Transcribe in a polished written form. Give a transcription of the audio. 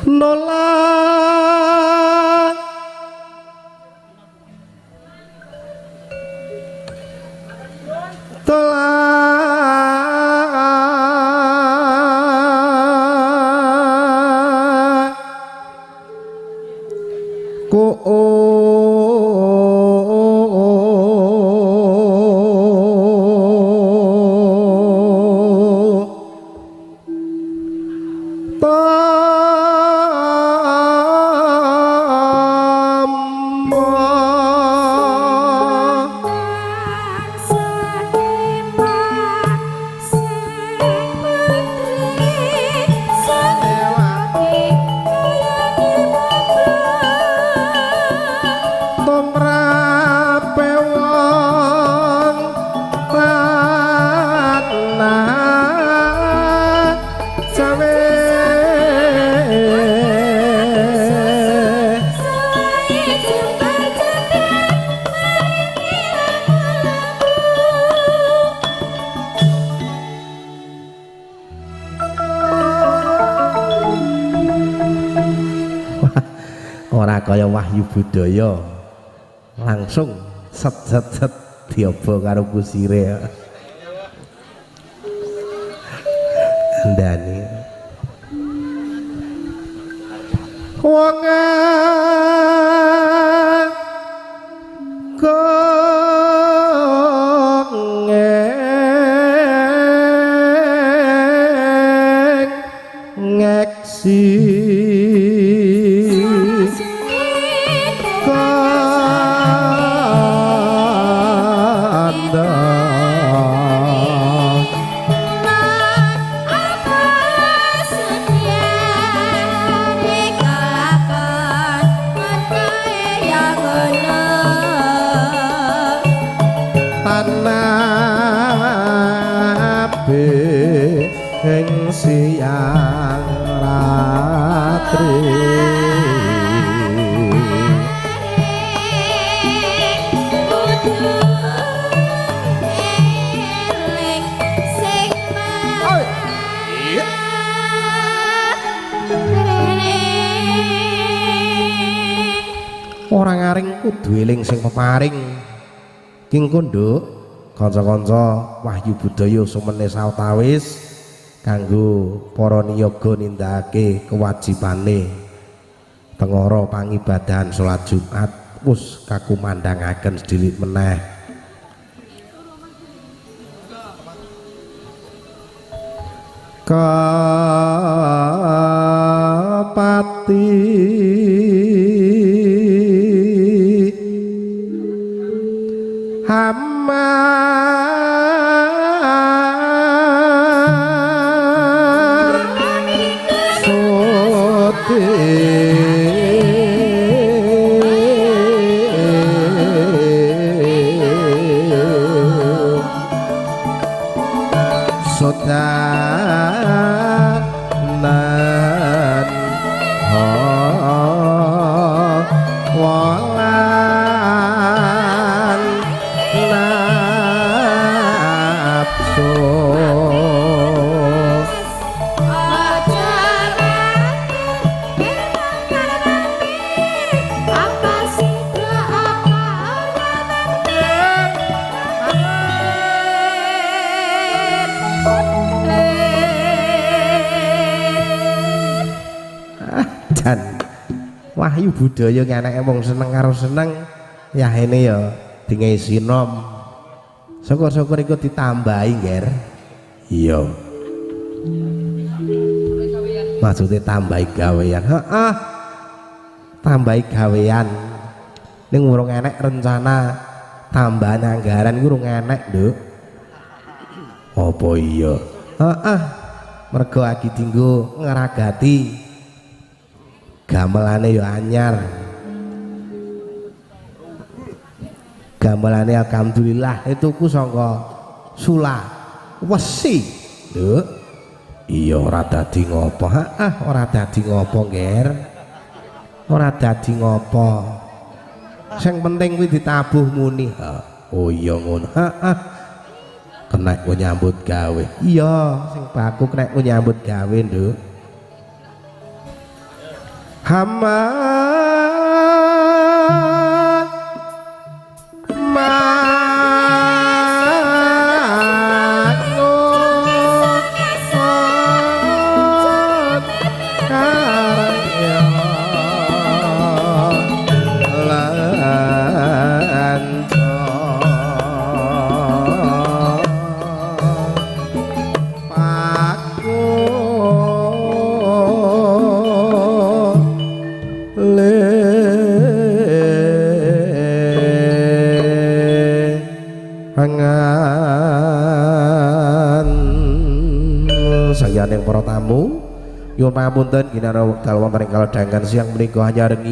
nolak tolak ku ora kaya Wahyu Budaya langsung set set set dioba karo kusire ndane wong ngeksi siang ratri orang ngaring kudu eling sing peparing king konduk kanca-kanca Wahyu Budaya sumene sawetawis kanggo para niyaga nindakake kewajibane tengara pangibadahan salat Jumat wis kakumandangaken sedilit meneh kapati hama sodanan walan nafsu dan Wahyu Budaya ngenek emang seneng karo seneng ya ini ya dingai sinom syukur-syukur ikut ditambahi nger iya maksudnya tambahi gawean tambahi gawean ini ngurung enek rencana tambahan anggaran ngurung enek duk apa iya mergo lagi tinggu ngeragati gamelane ya anyar gamelane alhamdulillah itu ku sangka sula wesi lho iya ora dadi ngopo ora dadi ngopo nger ora dadi ngopo sing penting kuwi ditabuh muni oh iya ngono kena ku nyambut gawe iya sing baku kena ku nyambut gawe nduk hama sayaning para tamu nyuwun pangapunten ginana wekdal wonten ing kalodhangan siang menika hanyarengi